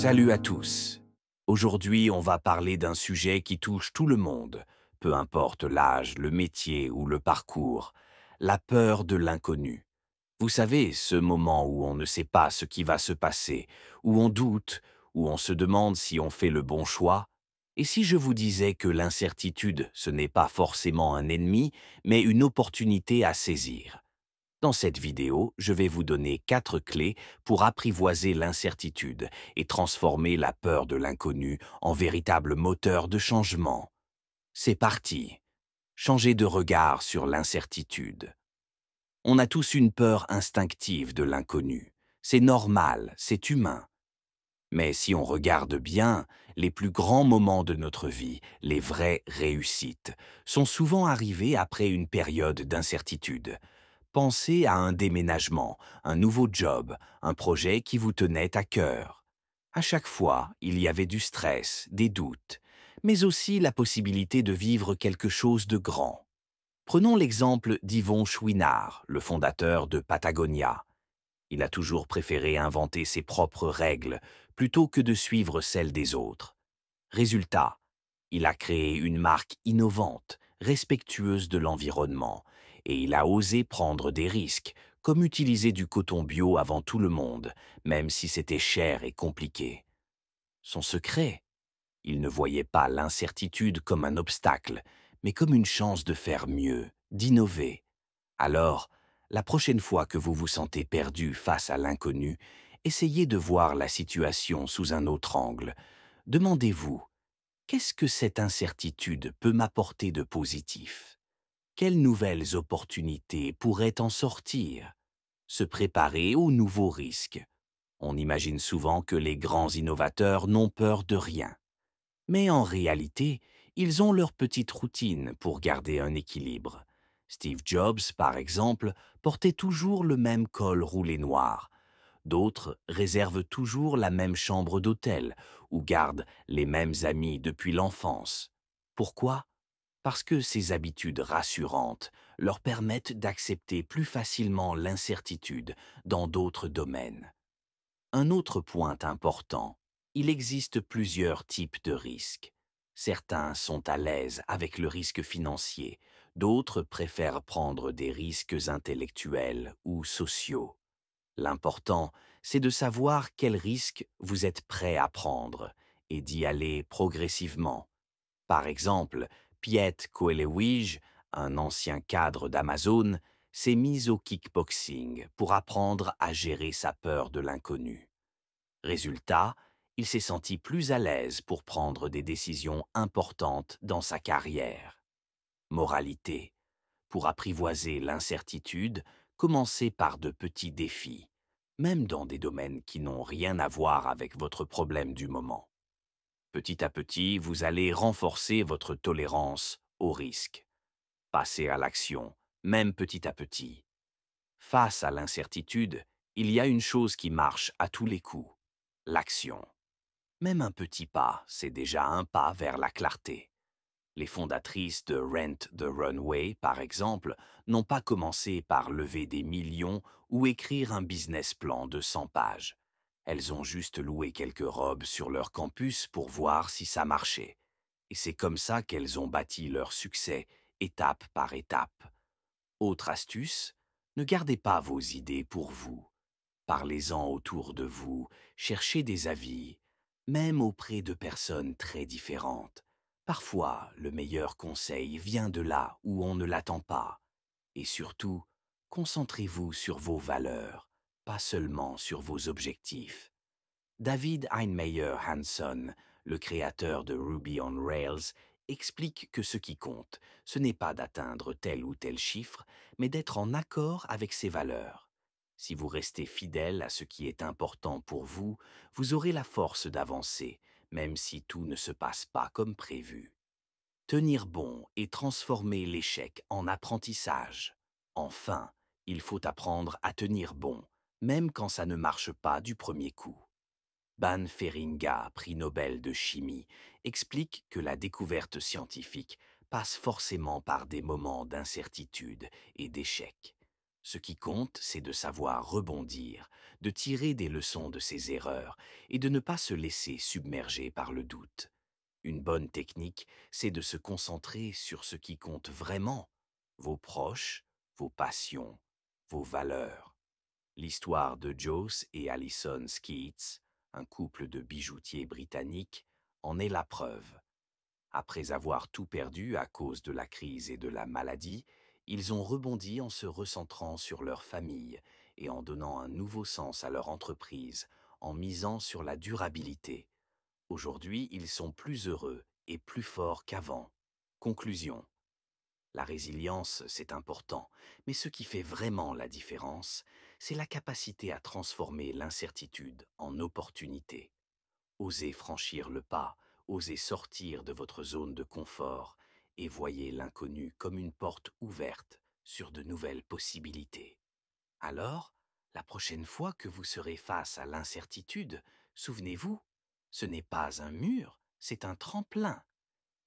Salut à tous. Aujourd'hui, on va parler d'un sujet qui touche tout le monde, peu importe l'âge, le métier ou le parcours, la peur de l'inconnu. Vous savez, ce moment où on ne sait pas ce qui va se passer, où on doute, où on se demande si on fait le bon choix. Et si je vous disais que l'incertitude, ce n'est pas forcément un ennemi, mais une opportunité à saisir? Dans cette vidéo, je vais vous donner 4 clés pour apprivoiser l'incertitude et transformer la peur de l'inconnu en véritable moteur de changement. C'est parti. Changer de regard sur l'incertitude. On a tous une peur instinctive de l'inconnu. C'est normal, c'est humain. Mais si on regarde bien, les plus grands moments de notre vie, les vraies réussites, sont souvent arrivés après une période d'incertitude. Pensez à un déménagement, un nouveau job, un projet qui vous tenait à cœur. À chaque fois, il y avait du stress, des doutes, mais aussi la possibilité de vivre quelque chose de grand. Prenons l'exemple d'Yvon Chouinard, le fondateur de Patagonia. Il a toujours préféré inventer ses propres règles plutôt que de suivre celles des autres. Résultat, il a créé une marque innovante, respectueuse de l'environnement, et il a osé prendre des risques, comme utiliser du coton bio avant tout le monde, même si c'était cher et compliqué. Son secret? Il ne voyait pas l'incertitude comme un obstacle, mais comme une chance de faire mieux, d'innover. Alors, la prochaine fois que vous vous sentez perdu face à l'inconnu, essayez de voir la situation sous un autre angle. Demandez-vous: qu'est-ce que cette incertitude peut m'apporter de positif? Quelles nouvelles opportunités pourraient en sortir? Se préparer aux nouveaux risques. On imagine souvent que les grands innovateurs n'ont peur de rien. Mais en réalité, ils ont leur petite routine pour garder un équilibre. Steve Jobs, par exemple, portait toujours le même col roulé noir. D'autres réservent toujours la même chambre d'hôtel ou gardent les mêmes amis depuis l'enfance. Pourquoi? Parce que ces habitudes rassurantes leur permettent d'accepter plus facilement l'incertitude dans d'autres domaines. Un autre point important: il existe plusieurs types de risques. Certains sont à l'aise avec le risque financier, d'autres préfèrent prendre des risques intellectuels ou sociaux. L'important, c'est de savoir quels risques vous êtes prêt à prendre et d'y aller progressivement. Par exemple, Piet Koelewij, un ancien cadre d'Amazon, s'est mis au kickboxing pour apprendre à gérer sa peur de l'inconnu. Résultat, il s'est senti plus à l'aise pour prendre des décisions importantes dans sa carrière. Moralité: pour apprivoiser l'incertitude, commencez par de petits défis, même dans des domaines qui n'ont rien à voir avec votre problème du moment. Petit à petit, vous allez renforcer votre tolérance au risque. Passez à l'action, même petit à petit. Face à l'incertitude, il y a une chose qui marche à tous les coups: l'action. Même un petit pas, c'est déjà un pas vers la clarté. Les fondatrices de Rent the Runway, par exemple, n'ont pas commencé par lever des millions ou écrire un business plan de 100 pages. Elles ont juste loué quelques robes sur leur campus pour voir si ça marchait. Et c'est comme ça qu'elles ont bâti leur succès, étape par étape. Autre astuce: ne gardez pas vos idées pour vous. Parlez-en autour de vous, cherchez des avis, même auprès de personnes très différentes. Parfois, le meilleur conseil vient de là où on ne l'attend pas. Et surtout, concentrez-vous sur vos valeurs, pas seulement sur vos objectifs. David Heinemeier Hansson, le créateur de Ruby on Rails, explique que ce qui compte, ce n'est pas d'atteindre tel ou tel chiffre, mais d'être en accord avec ses valeurs. Si vous restez fidèle à ce qui est important pour vous, vous aurez la force d'avancer, même si tout ne se passe pas comme prévu. Tenir bon et transformer l'échec en apprentissage. Enfin, il faut apprendre à tenir bon, même quand ça ne marche pas du premier coup. Ban Feringa, prix Nobel de chimie, explique que la découverte scientifique passe forcément par des moments d'incertitude et d'échec. Ce qui compte, c'est de savoir rebondir, de tirer des leçons de ses erreurs et de ne pas se laisser submerger par le doute. Une bonne technique, c'est de se concentrer sur ce qui compte vraiment, vos proches, vos passions, vos valeurs. L'histoire de Joss et Alison Skeets, un couple de bijoutiers britanniques, en est la preuve. Après avoir tout perdu à cause de la crise et de la maladie, ils ont rebondi en se recentrant sur leur famille et en donnant un nouveau sens à leur entreprise, en misant sur la durabilité. Aujourd'hui, ils sont plus heureux et plus forts qu'avant. Conclusion. La résilience, c'est important, mais ce qui fait vraiment la différence, c'est la capacité à transformer l'incertitude en opportunité. Osez franchir le pas, osez sortir de votre zone de confort et voyez l'inconnu comme une porte ouverte sur de nouvelles possibilités. Alors, la prochaine fois que vous serez face à l'incertitude, souvenez-vous, ce n'est pas un mur, c'est un tremplin.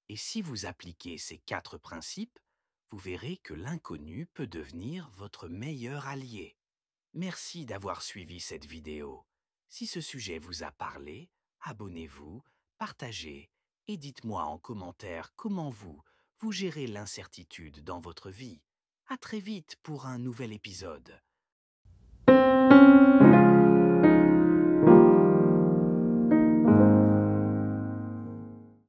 Et si vous appliquez ces 4 principes, vous verrez que l'inconnu peut devenir votre meilleur allié. Merci d'avoir suivi cette vidéo. Si ce sujet vous a parlé, abonnez-vous, partagez et dites-moi en commentaire comment vous gérez l'incertitude dans votre vie. À très vite pour un nouvel épisode.